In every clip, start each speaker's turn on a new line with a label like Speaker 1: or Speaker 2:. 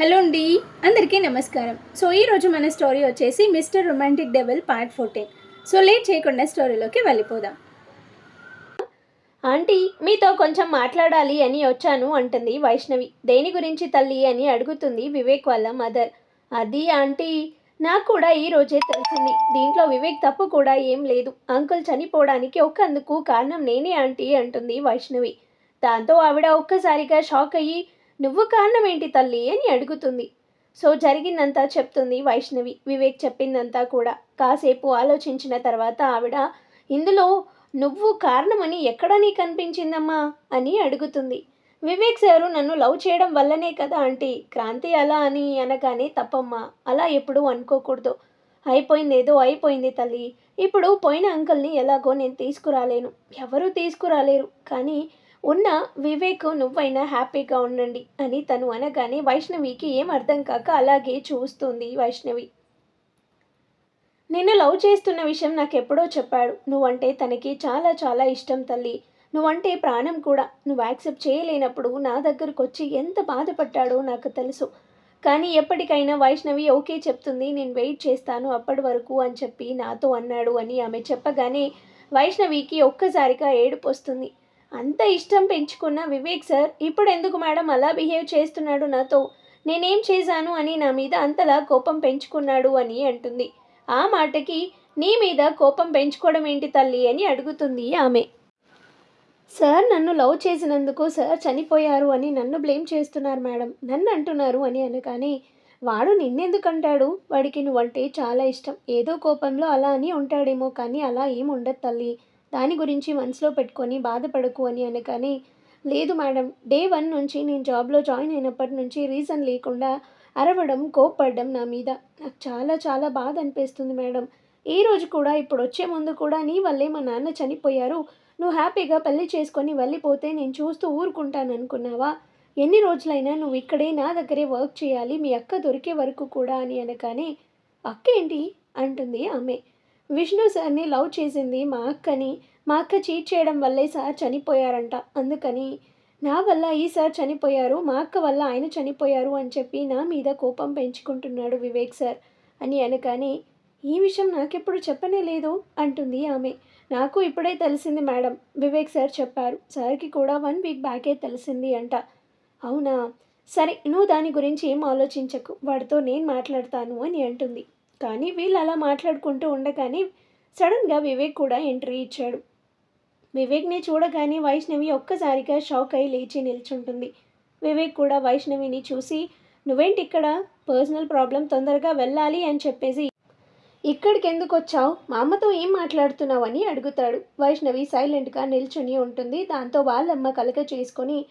Speaker 1: Hello అండి, అందరికీ నమస్కారం. సో ఈరోజు మన స్టోరీ వచ్చేసి mister romantic devil part 14. So late చేయకుండా స్టోరీలోకి వెళ్ళిపోదాం.
Speaker 2: ఆంటీ, మీతో కొంచెం మాట్లాడాలి అని వచ్చాను అంటుంది వైష్ణవి. దేని గురించి తల్లి అని అడుగుతుంది వివేక్ వాళ్ళ మదర్. అది ఆంటీ, నాకు కూడా ఈ రోజే తెలిసింది. దీంట్లో వివేక్ తప్పు కూడా ఏం లేదు. అంకుల్ చనిపోవడానికి ఒకందుకు కారణం నేనే ఆంటీ అంటుంది వైష్ణవి. దాంతో ఆవిడ ఒక్కసారిగా షాక్ అయ్యి, నువ్వు కారణం ఏంటి తల్లి అని అడుగుతుంది. సో జరిగిందంతా చెప్తుంది వైష్ణవి. వివేక్ చెప్పిందంతా కూడా కాసేపు ఆలోచించిన తర్వాత ఆవిడ, ఇందులో నువ్వు కారణమని ఎక్కడ నీకు అనిపించిందమ్మా అని అడుగుతుంది. వివేక్ సారు నన్ను లవ్ చేయడం వల్లనే కదా ఆంటీ క్రాంతి అలా అని అనగానే, తప్పమ్మా, అలా ఎప్పుడూ అనుకోకూడదు. అయిపోయిందేదో అయిపోయింది తల్లి. ఇప్పుడు పోయిన అంకుల్ని ఎలాగో నేను తీసుకురాలేను, ఎవరూ తీసుకురాలేరు. కానీ ఉన్న వివేక్ నువ్వైనా హ్యాపీగా ఉండండి అని తను అనగానే వైష్ణవికి ఏం అర్థం కాక అలాగే చూస్తుంది వైష్ణవి. నిన్ను లవ్ చేస్తున్న విషయం నాకెప్పుడో చెప్పాడు. నువ్వంటే తనకి చాలా చాలా ఇష్టం తల్లి. నువ్వంటే ప్రాణం కూడా. నువ్వు యాక్సెప్ట్ చేయలేనప్పుడు నా దగ్గరకు వచ్చి ఎంత బాధపడ్డాడో నాకు తెలుసు. కానీ ఎప్పటికైనా వైష్ణవి ఓకే చెప్తుంది, నేను వెయిట్ చేస్తాను అప్పటి వరకు అని చెప్పి నాతో అన్నాడు అని ఆమె చెప్పగానే వైష్ణవికి ఒక్కసారిగా ఏడుపు వస్తుంది. అంత ఇష్టం పెంచుకున్న వివేక్ సార్ ఇప్పుడు ఎందుకు మేడం అలా బిహేవ్ చేస్తున్నాడు నాతో? నేనేం చేశాను అని నా మీద అంతలా కోపం పెంచుకున్నాడు అని అంటుంది. ఆ మాటకి, నీ మీద కోపం పెంచుకోవడం ఏంటి తల్లి అని అడుగుతుంది ఆమె. సార్ నన్ను లవ్ చేసినందుకు సార్ చనిపోయారు అని నన్ను బ్లేమ్ చేస్తున్నారు మేడం, నన్ను అంటున్నారు అని అనగానే, వాడు నిన్నెందుకంటాడు? వాడికి నువ్వంటే చాలా ఇష్టం, ఏదో కోపంలో అలా అని ఉంటాడేమో, కానీ అలా ఏం ఉండదు తల్లి. దాని గురించి మనసులో పెట్టుకొని బాధపడకు అని అనగానే, లేదు మేడం, డే 1 నుంచి నేను జాబ్లో జాయిన్ అయినప్పటి నుంచి రీజన్ లేకుండా అరవడం, కోప్పడడం నా మీద. నాకు చాలా చాలా బాధ అనిపిస్తుంది మేడం. ఈ రోజు కూడా ఇప్పుడు వచ్చే ముందు కూడా నీ వల్లే మా నాన్న చనిపోయారు, నువ్వు హ్యాపీగా పెళ్లి చేసుకొని వెళ్ళిపోతే నేను చూస్తూ ఊరుకుంటాను అనుకున్నావా? ఎన్ని రోజులైనా నువ్వు ఇక్కడే నా దగ్గరే వర్క్ చేయాలి, మీ అక్క దొరికే వరకు కూడా అని అనగానే, అక్క ఏంటి అంటుంది ఆమె. విష్ణు సార్ని లవ్ చేసింది మా అక్కని. మా అక్క చీట్ చేయడం వల్లే సార్ చనిపోయారంట. అందుకని నా వల్ల ఈ సార్ చనిపోయారు, మా అక్క వల్ల ఆయన చనిపోయారు అని చెప్పి నా మీద కోపం పెంచుకుంటున్నాడు వివేక్ సార్ అని అనగానే, ఈ విషయం నాకెప్పుడు చెప్పనే లేదు అంటుంది ఆమె. నాకు ఇప్పుడే తెలిసింది మేడం, వివేక్ సార్ చెప్పారు. సార్కి కూడా 1 వీక్ బ్యాకే తెలిసింది అంట. అవునా, సరే నువ్వు దాని గురించి ఏం ఆలోచించకు, వాడితో నేను మాట్లాడతాను అని అంటుంది. కానీ వీళ్ళు అలా మాట్లాడుకుంటూ ఉండగానే సడన్గా వివేక్ కూడా ఎంట్రీ ఇచ్చాడు. వివేక్ని చూడగానే వైష్ణవి ఒక్కసారిగా షాక్ అయి లేచి నిల్చుంటుంది. వివేక్ కూడా వైష్ణవిని చూసి, నువ్వేంటి ఇక్కడ, పర్సనల్ ప్రాబ్లం, తొందరగా వెళ్ళాలి అని చెప్పేసి ఇక్కడికి ఎందుకు వచ్చావు, మా అమ్మతో ఏం మాట్లాడుతున్నావు అని అడుగుతాడు. వైష్ణవి సైలెంట్గా నిల్చుని ఉంటుంది. దాంతో వాళ్ళమ్మ కలక చేసుకొని,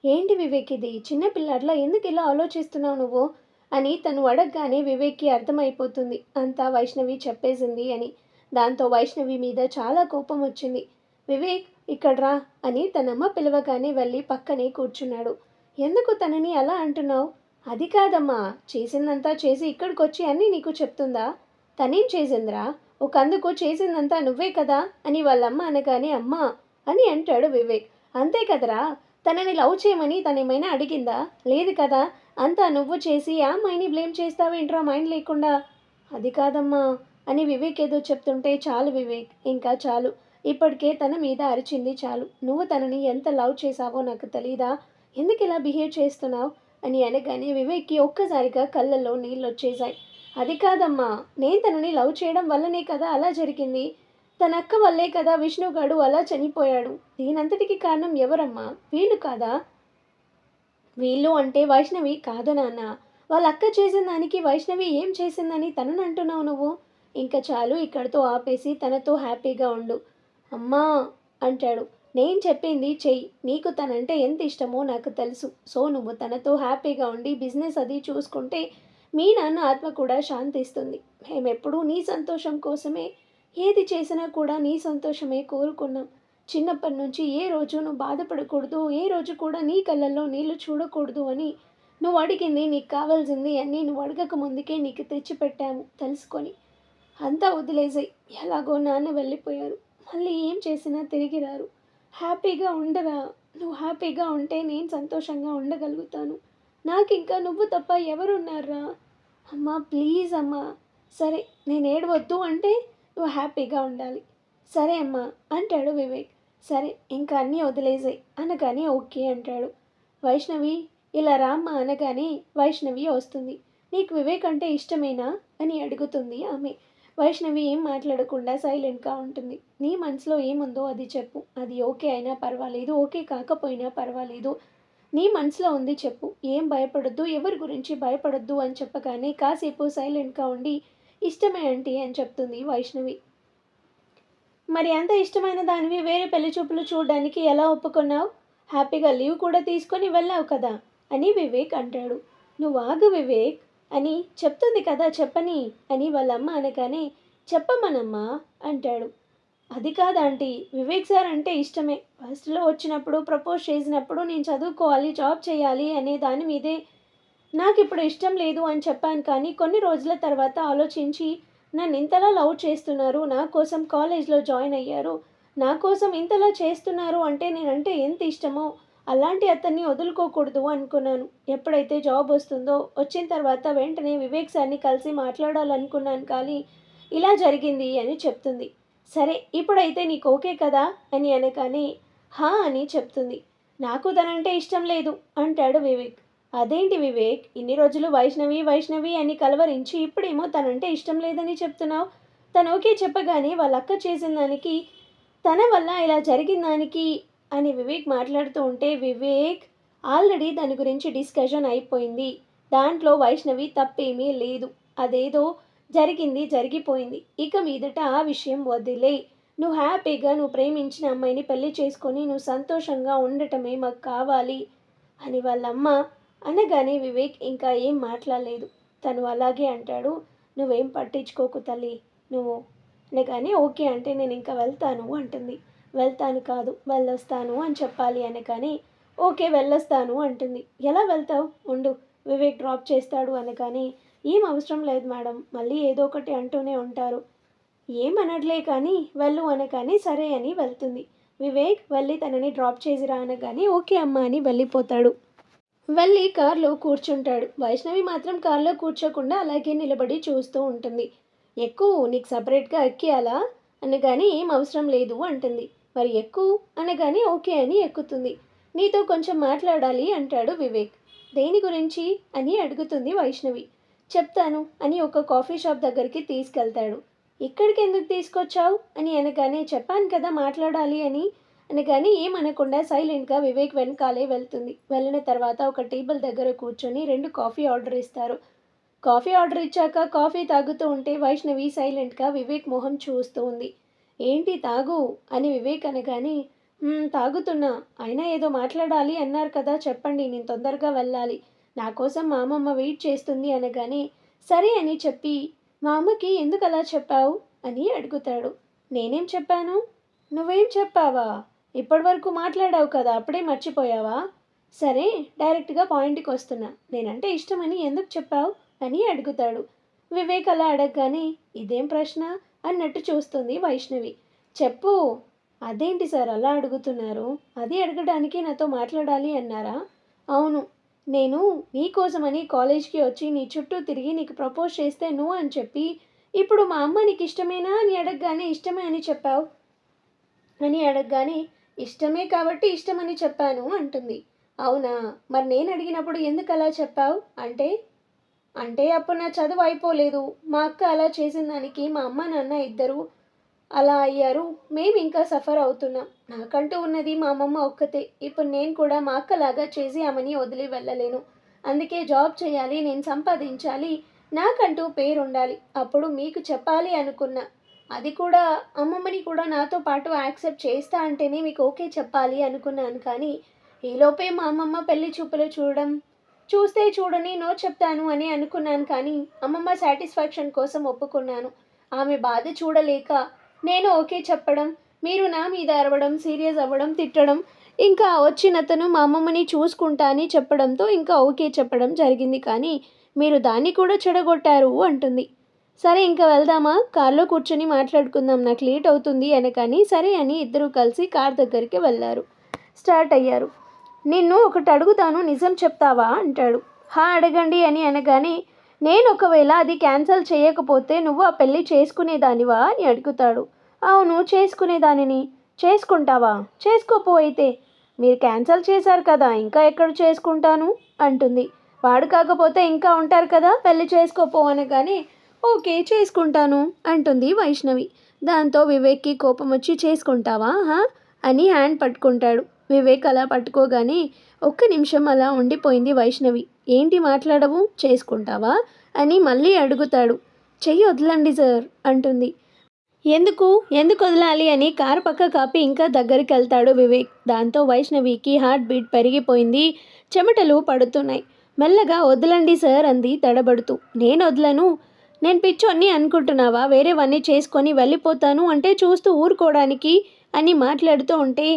Speaker 2: ఏంటి వివేక్ ఇది, చిన్నపిల్లాడిలా ఎందుకు ఇలా ఆలోచిస్తున్నావు నువ్వు అని తను అడగగానే వివేక్కి అర్థమైపోతుంది అంతా వైష్ణవి చెప్పేసింది అని. దాంతో వైష్ణవి మీద చాలా కోపం వచ్చింది. వివేక్ ఇక్కడ రా అని తనమ్మ పిలవగానే వెళ్ళి పక్కనే కూర్చున్నాడు. ఎందుకు తనని అలా అంటున్నావు? అది కాదమ్మా, చేసిందంతా చేసి ఇక్కడికి వచ్చి అన్నీ నీకు చెప్తుందా? తనేం చేసిందిరా, ఒక అందుకు చేసిందంతా నువ్వే కదా అని వాళ్ళమ్మ అనగానే, అమ్మా అని అంటాడు వివేక్. అంతే కదరా, తనని లవ్ చేయమని తనేమైనా అడిగిందా? లేదు కదా, అంతా నువ్వు చేసి ఆ అమ్మాయిని బ్లేమ్ చేస్తావేంట్రా మైండ్ లేకుండా? అది కాదమ్మా అని వివేక్ ఏదో చెప్తుంటే, చాలు వివేక్, ఇంకా చాలు, ఇప్పటికే తన మీద అరిచింది చాలు. నువ్వు తనని ఎంత లవ్ చేశావో నాకు తెలీదా? ఎందుకు ఇలా బిహేవ్ చేస్తున్నావు అని అనగానే వివేక్కి ఒక్కసారిగా కళ్ళల్లో నీళ్ళు వచ్చేశాయి. అది కాదమ్మా, నేను తనని లవ్ చేయడం వల్లనే కదా అలా జరిగింది. తన అక్క వల్లే కదా విష్ణుగాడు అలా చనిపోయాడు. దీనంతటికి కారణం ఎవరమ్మా, వీళ్ళు కాదా? వీళ్ళు అంటే వైష్ణవి కాదు నాన్న. వాళ్ళ అక్క చేసిన దానికి వైష్ణవి ఏం చేసిందని తనని అంటున్నావు నువ్వు? ఇంకా చాలు, ఇక్కడితో ఆపేసి తనతో హ్యాపీగా ఉండు. అమ్మా అంటాడు. నేను చెప్పింది చెయ్యి, నీకు తనంటే ఎంత ఇష్టమో నాకు తెలుసు. సో నువ్వు తనతో హ్యాపీగా ఉండి బిజినెస్ అది చూసుకుంటే మీ నాన్న ఆత్మ కూడా శాంతిస్తుంది. మేమెప్పుడూ నీ సంతోషం కోసమే ఏది చేసినా కూడా నీ సంతోషమే కోరుకున్నాం. చిన్నప్పటి నుంచి ఏ రోజు నువ్వు బాధపడకూడదు, ఏ రోజు కూడా నీ కళ్ళల్లో నీళ్లు చూడకూడదు అని నువ్వు అడిగింది, నీకు కావాల్సింది అన్నీ నువ్వు అడగక ముందుకే నీకు తెచ్చిపెట్టాము తెలుసుకొని. అంతా వదిలేసాయి. ఎలాగో నాన్న వెళ్ళిపోయారు, మళ్ళీ ఏం చేసినా తిరిగి రారు. హ్యాపీగా ఉండరా? నువ్వు హ్యాపీగా ఉంటే నేను సంతోషంగా ఉండగలుగుతాను నాకు ఇంకా నువ్వు తప్ప ఎవరున్నారా? అమ్మా ప్లీజ్ అమ్మా. సరే నేను ఏడవద్దు అంటే నువ్వు హ్యాపీగా ఉండాలి. సరే అమ్మా అంటాడు వివేక్. సరే ఇంకా అన్నీ వదిలేసాయి అనగానే ఓకే అంటాడు. వైష్ణవి ఇలా రామ్మా అనగానే వైష్ణవి వస్తుంది. నీకు వివేక్ అంటే ఇష్టమేనా అని అడుగుతుంది ఆమె. వైష్ణవి ఏం మాట్లాడకుండా సైలెంట్గా ఉంటుంది. నీ మనసులో ఏముందో అది చెప్పు. అది ఓకే అయినా పర్వాలేదు, ఓకే కాకపోయినా పర్వాలేదు. నీ మనసులో ఉంది చెప్పు. ఏం భయపడొద్దు, ఎవరి గురించి భయపడొద్దు అని చెప్పగానే కాసేపు సైలెంట్గా ఉండి ఇష్టమే ఆంటీ అని చెప్తుంది వైష్ణవి. మరి అంత ఇష్టమైన దానివి వేరే పెళ్లి చూపులు చూడడానికి ఎలా ఒప్పుకున్నావు? హ్యాపీగా లీవ్ కూడా తీసుకొని వెళ్ళావు కదా అని వివేక్ అంటాడు. నువ్వు ఆగు వివేక్ అని చెప్తుంది కదా చెప్పని అని వాళ్ళమ్మ అనగానే చెప్పమనమ్మా అంటాడు. అది కాదంటీ, వివేక్ సార్ అంటే ఇష్టమే. ఫస్ట్లో వచ్చినప్పుడు ప్రపోజ్ చేసినప్పుడు నేను చదువుకోవాలి, జాబ్ చేయాలి అనే దాని మీదే నాకు ఇప్పుడు ఇష్టం లేదు అని చెప్పాను. కానీ కొన్ని రోజుల తర్వాత ఆలోచించి నన్ను ఇంతలా లవ్ చేస్తున్నారు, నా కోసం కాలేజ్లో జాయిన్ అయ్యారు, నా కోసం ఇంతలా చేస్తున్నారు అంటే నేనంటే ఎంత ఇష్టమో అలాంటి అతన్ని వదులుకోకూడదు అనుకున్నాను. ఎప్పుడైతే జాబ్ వస్తుందో వచ్చిన తర్వాత వెంటనే వివేక్ సార్ని కలిసి మాట్లాడాలనుకున్నాను. కానీ ఇలా జరిగింది అని చెప్తుంది. సరే ఇప్పుడైతే నీకు ఓకే కదా అని అనగానే హా అని చెప్తుంది. నాకు తనంటే ఇష్టం లేదు అంటాడు వివేక్. అదేంటి వివేక్, ఇన్ని రోజులు వైష్ణవి వైష్ణవి అని కలవరించి ఇప్పుడేమో తనంటే ఇష్టం లేదని చెప్తున్నావు? తను ఓకే చెప్పగానే వాళ్ళ అక్క చేసిన దానికి, తన వల్ల ఇలా జరిగిన దానికి అని వివేక్ మాట్లాడుతూ ఉంటే వివేక్ ఆల్రెడీ దాని గురించి డిస్కషన్ అయిపోయింది. దాంట్లో వైష్ణవి తప్పేమీ లేదు. అదేదో జరిగింది జరిగిపోయింది. ఇక మీదట ఆ విషయం వదిలే. నువ్వు హ్యాపీగా నువ్వు ప్రేమించిన అమ్మాయిని పెళ్లి చేసుకొని నువ్వు సంతోషంగా ఉండటమే మాకు కావాలి అని వాళ్ళమ్మ అనగానే వివేక్ ఇంకా ఏం మాట్లాడలేదు. తను అలాగే అంటాడు. నువ్వేం పట్టించుకోకు తల్లి, నువ్వు అనగానే ఓకే అంటే నేను ఇంకా వెళ్తాను అంటుంది. వెళ్తాను కాదు వెళ్ళొస్తాను అని చెప్పాలి అనగానే ఓకే వెళ్ళొస్తాను అంటుంది. ఎలా వెళ్తావు? ఉండు వివేక్ డ్రాప్ చేస్తాడు అనగానే ఏం అవసరం లేదు మేడం, మళ్ళీ ఏదో ఒకటి అంటూనే ఉంటారు. ఏమనట్లే కానీ వెళ్ళు అనగానే సరే అని వెళ్తుంది. వివేక్ వెళ్ళి తనని డ్రాప్ చేసిరా అనగానే ఓకే అమ్మ అని వెళ్ళిపోతాడు. వెళ్ళి కారులో కూర్చుంటాడు. వైష్ణవి మాత్రం కారులో కూర్చోకుండా అలాగే నిలబడి చూస్తూ ఉంటుంది. ఎక్కు, నీకు సపరేట్గా ఎక్కియాలా అనగానే ఏం అవసరం లేదు అంటుంది. మరి ఎక్కు అనగానే ఓకే అని ఎక్కుతుంది. నీతో కొంచెం మాట్లాడాలి అంటాడు వివేక్. దేని గురించి అని అడుగుతుంది వైష్ణవి. చెప్తాను అని ఒక కాఫీ షాప్ దగ్గరికి తీసుకెళ్తాడు. ఇక్కడికి ఎందుకు తీసుకొచ్చావు అని అనగానే చెప్పాను కదా మాట్లాడాలి అని అనగానే ఏమనకుండా సైలెంట్గా వివేక్ వెనకాలే వెళ్తుంది. వెళ్ళిన తర్వాత ఒక టేబుల్ దగ్గర కూర్చొని 2 కాఫీ ఆర్డర్ ఇస్తారు. కాఫీ ఆర్డర్ ఇచ్చాక కాఫీ తాగుతూ ఉంటే వైష్ణవి సైలెంట్గా వివేక్ మొహం చూస్తూ ఉంది. ఏంటి తాగు అని వివేక్ అనగానే తాగుతున్నా, అయినా ఏదో మాట్లాడాలి అన్నారు కదా చెప్పండి, నేను తొందరగా వెళ్ళాలి, నా కోసం మా అమ్మమ్మ వెయిట్ చేస్తుంది అనగానే సరే అని చెప్పి మా అమ్మకి ఎందుకు అలా చెప్పావు అని అడుగుతాడు. నేనేం చెప్పాను? నువ్వేం చెప్పావా? ఇప్పటివరకు మాట్లాడావు కదా, అప్పుడే మర్చిపోయావా? సరే డైరెక్ట్గా పాయింట్కి వస్తున్నా, నేనంటే ఇష్టమని ఎందుకు చెప్పావు అని అడుగుతాడు. వివేక్ అలా అడగగానే ఇదేం ప్రశ్న అన్నట్టు చూస్తుంది వైష్ణవి. చెప్పు. అదేంటి సార్ అలా అడుగుతున్నారు? అది అడగడానికి నాతో మాట్లాడాలి అన్నారా? అవును, నేను నీకోసమని కాలేజ్కి వచ్చి నీ చుట్టూ తిరిగి నీకు ప్రపోజ్ చేస్తే నువ్వు అని చెప్పి ఇప్పుడు మా అమ్మ నీకు ఇష్టమేనా అని అడగగానే ఇష్టమే అని చెప్పావు అని అడగగానే ఇష్టమే కాబట్టి ఇష్టమని చెప్పాను అంటుంది. అవునా, మరి నేను అడిగినప్పుడు ఎందుకు అలా చెప్పావు అంటే అంటే అప్పుడు నా చదువు అయిపోలేదు, మా అక్క అలా చేసిన దానికి మా అమ్మ నాన్న ఇద్దరు అలా అయ్యారు, మేము ఇంకా సఫర్ అవుతున్నాం, నాకంటూ ఉన్నది మా అమ్మమ్మ ఒక్కతే, ఇప్పుడు నేను కూడా మా అక్కలాగా చేసి ఆమెని వదిలి వెళ్ళలేను, అందుకే జాబ్ చేయాలి, నేను సంపాదించాలి, నాకంటూ పేరు ఉండాలి, అప్పుడు మీకు చెప్పాలి అనుకున్నా, అది కూడా అమ్మమ్మని కూడా నాతో పాటు యాక్సెప్ట్ చేస్తా అంటేనే మీకు ఓకే చెప్పాలి అనుకున్నాను. కానీ ఈలోపే మా అమ్మమ్మ పెళ్లి చూపులు చూస్తే చూడని నో చెప్తాను అని అనుకున్నాను. కానీ అమ్మమ్మ సాటిస్ఫాక్షన్ కోసం ఒప్పుకున్నాను. ఆమె బాధ చూడలేక నేను ఓకే చెప్పడం, మీరు నా మీద అరవడం, సీరియస్ అవ్వడం, తిట్టడం, ఇంకా వచ్చినతను మా అమ్మమ్మని చూసుకుంటా అని చెప్పడంతో ఇంకా ఓకే చెప్పడం జరిగింది. కానీ మీరు దాన్ని కూడా చెడగొట్టారు అంటుంది. సరే ఇంకా వెళ్దామా, కార్లో కూర్చొని మాట్లాడుకుందాం, నాకు లేట్ అవుతుంది అనగాని సరే అని ఇద్దరూ కలిసి కార్ దగ్గరికి వెళ్ళారు. స్టార్ట్ అయ్యారు. నిన్ను ఒకటి అడుగుతాను, నిజం చెప్తావా అంటాడు. అడగండి అని అనగానే, నేను ఒకవేళ అది క్యాన్సల్ చేయకపోతే నువ్వు ఆ పెళ్ళి చేసుకునేదానివా అని అడుగుతాడు. అవును చేసుకునేదానిని. చేసుకుంటావా? చేసుకోపో అయితే. మీరు క్యాన్సల్ చేశారు కదా, ఇంకా ఎక్కడ చేసుకుంటాను అంటుంది. వాడు కాకపోతే ఇంకా ఉంటారు కదా, పెళ్లి చేసుకోపో అనగానే ఓకే చేసుకుంటాను అంటుంది వైష్ణవి. దాంతో వివేక్కి కోపం వచ్చి చేసుకుంటావా అని హ్యాండ్ పట్టుకుంటాడు. వివేక్ అలా పట్టుకోగానే ఒక్క నిమిషం అలా ఉండిపోయింది వైష్ణవి. ఏంటి మాట్లాడవు, చేసుకుంటావా అని మళ్ళీ అడుగుతాడు. చెయ్యి వదలండి సార్ అంటుంది. ఎందుకు ఎందుకు వదలాలి అని కారు పక్క కాపి ఇంకా దగ్గరికి వెళ్తాడు వివేక్. దాంతో వైష్ణవికి హార్ట్ బీట్ పెరిగిపోయింది, చెమటలు పడుతున్నాయి. మెల్లగా వదలండి సార్ అంది తడబడుతూ. నేను వదలను. నేను పిచ్చోన్ని అనుకుంటున్నావా? వేరేవన్నీ చేసుకొని వెళ్ళిపోతాను అంటే చూస్తూ ఊరుకోవడానికి అని మాట్లాడుతూ ఉంటే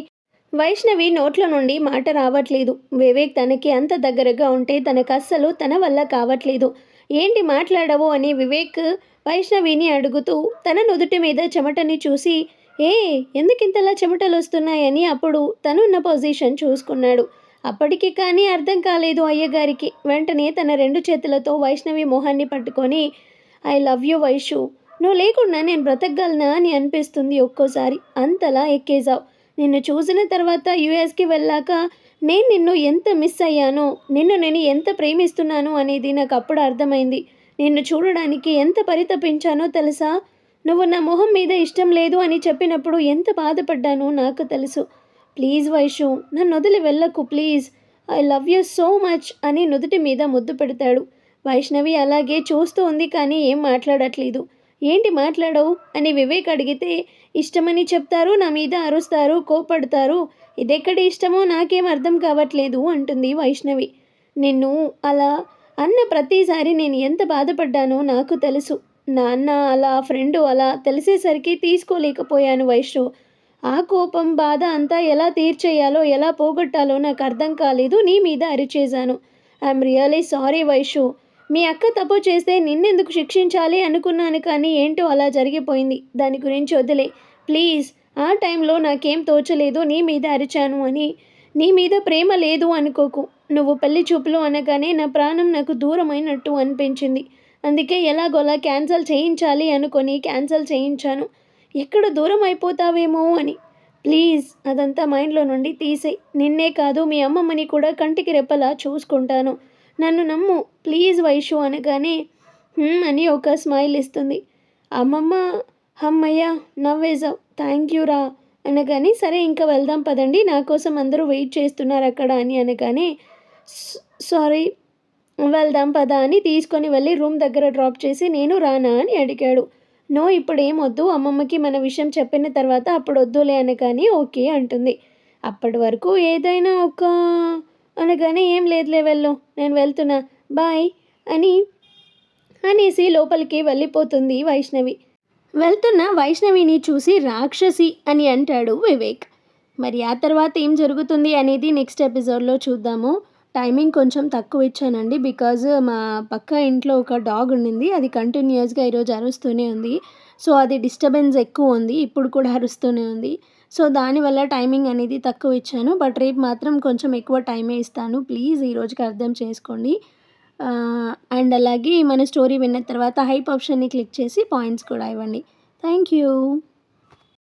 Speaker 2: వైష్ణవి నోట్ల నుండి మాట రావట్లేదు. వివేక్ తనకి అంత దగ్గరగా ఉంటే తనకు అస్సలు తన వల్ల కావట్లేదు. ఏంటి మాట్లాడవు అని వివేక్ వైష్ణవిని అడుగుతూ తన నుదుటి మీద చెమటని చూసి ఎందుకింతలా చెమటలు వస్తున్నాయని అప్పుడు తనున్న పొజిషన్ చూసుకున్నాడు. అప్పటికి కానీ అర్థం కాలేదు అయ్యగారికి. వెంటనే తన 2 చేతులతో వైష్ణవి మొహాన్ని పట్టుకొని ఐ లవ్ యూ వైషు, నువ్వు లేకుండా నేను బ్రతకగలనా అని అనిపిస్తుంది ఒక్కోసారి. అంతలా ఎక్కేసావు. నిన్ను చూసిన తర్వాత యుఎస్కి వెళ్ళాక నేను నిన్ను ఎంత మిస్ అయ్యానో, నిన్ను నేను ఎంత ప్రేమిస్తున్నాను అనేది నాకు అప్పుడు అర్థమైంది. నిన్ను చూడడానికి ఎంత పరితపించానో తెలుసా? నువ్వు నా మొహం మీద ఇష్టం లేదు అని చెప్పినప్పుడు ఎంత బాధపడ్డానో నాకు తెలుసు. ప్లీజ్ వైషు, నన్ను వదిలి వెళ్ళకు please. I love you so much అని నుదుటి మీద ముద్దు పెడతాడు. వైష్ణవి అలాగే చూస్తూ ఉంది కానీ ఏం మాట్లాడట్లేదు. ఏంటి మాట్లాడవు అని వివేక్ అడిగితే ఇష్టమని చెప్తారు, నా మీద అరుస్తారు, కోపడతారు. ఇదెక్కడి ఇష్టమో నాకేం అర్థం కావట్లేదు అంటుంది వైష్ణవి. నిన్ను అలా అన్న ప్రతిసారి నేను ఎంత బాధపడ్డానో నాకు తెలుసు. నాన్న అలా, ఫ్రెండు అలా తెలిసేసరికి తీసుకోలేకపోయాను వైష్ణు. ఆ కోపం, బాధ అంతా ఎలా తీర్చేయాలో, ఎలా పోగొట్టాలో నాకు అర్థం కాలేదు. నీ మీద అరిచేశాను. I'm really sorry Vaishu. మీ అక్క తప్పు చేస్తే నిన్నెందుకు శిక్షించాలి అనుకున్నాను కానీ ఏంటో అలా జరిగిపోయింది. దాని గురించి వదిలే ప్లీజ్. ఆ టైంలో నాకేం తోచలేదు, నీ మీద అరిచాను అని. నీ మీద ప్రేమ లేదు అనుకోకు. నువ్వు పెళ్లి చూపులు అనగానే నా ప్రాణం నాకు దూరమైనట్టు అనిపించింది. అందుకే ఎలాగోలా క్యాన్సల్ చేయించాలి అనుకొని క్యాన్సల్ చేయించాను. ఎక్కడ దూరం అయిపోతావేమో అని. ప్లీజ్ అదంతా మైండ్లో నుండి తీసేయ్. నిన్నే కాదు మీ అమ్మమ్మని కూడా కంటికి రెప్పలా చూసుకుంటాను. నన్ను నమ్ము ప్లీజ్ వైషు అనగానే అని ఒక స్మైల్ ఇస్తుంది. అమ్మమ్మ అమ్మయ్య నవ్వేశావు, థ్యాంక్ యూ రా అనగానే సరే ఇంకా వెళ్దాం పదండి, నా కోసం అందరూ వెయిట్ చేస్తున్నారు అక్కడ అని అనగానే సారీ వెళ్దాం పదా అని తీసుకొని వెళ్ళి రూమ్ దగ్గర డ్రాప్ చేసి నేను రానా అని అడిగాడు. నో ఇప్పుడు ఏమొద్దు, అమ్మమ్మకి మన విషయం చెప్పిన తర్వాత అప్పుడు వద్దులే అనగానే ఓకే అంటుంది. అప్పటి వరకు ఏదైనా ఒక అనగానే ఏం లేదులే వెళ్ళు, నేను వెళ్తున్నా బాయ్ అనేసి లోపలికి వెళ్ళిపోతుంది వైష్ణవి. వెళ్తున్న వైష్ణవిని చూసి రాక్షసి అని అంటాడు వివేక్. మరి ఆ తర్వాత ఏం జరుగుతుంది అనేది నెక్స్ట్ ఎపిసోడ్లో చూద్దాము. టైమింగ్ కొంచెం తక్కువ ఇచ్చానండి, బికాజ్ మా పక్క ఇంట్లో ఒక డాగ్ ఉండింది, అది కంటిన్యూస్గా ఈరోజు అరుస్తూనే ఉంది. సో అది డిస్టర్బెన్స్ ఎక్కువ ఉంది, ఇప్పుడు కూడా అరుస్తూనే ఉంది. సో దానివల్ల టైమింగ్ అనేది తక్కువ ఇచ్చాను. బట్ రేపు మాత్రం కొంచెం ఎక్కువ టైమే ఇస్తాను. ప్లీజ్ ఈ రోజుకి అర్థం చేసుకోండి. అండ్ అలాగే మన స్టోరీ విన్న తర్వాత హైప్ ఆప్షన్ని క్లిక్ చేసి పాయింట్స్ కూడా ఇవ్వండి. Thank you.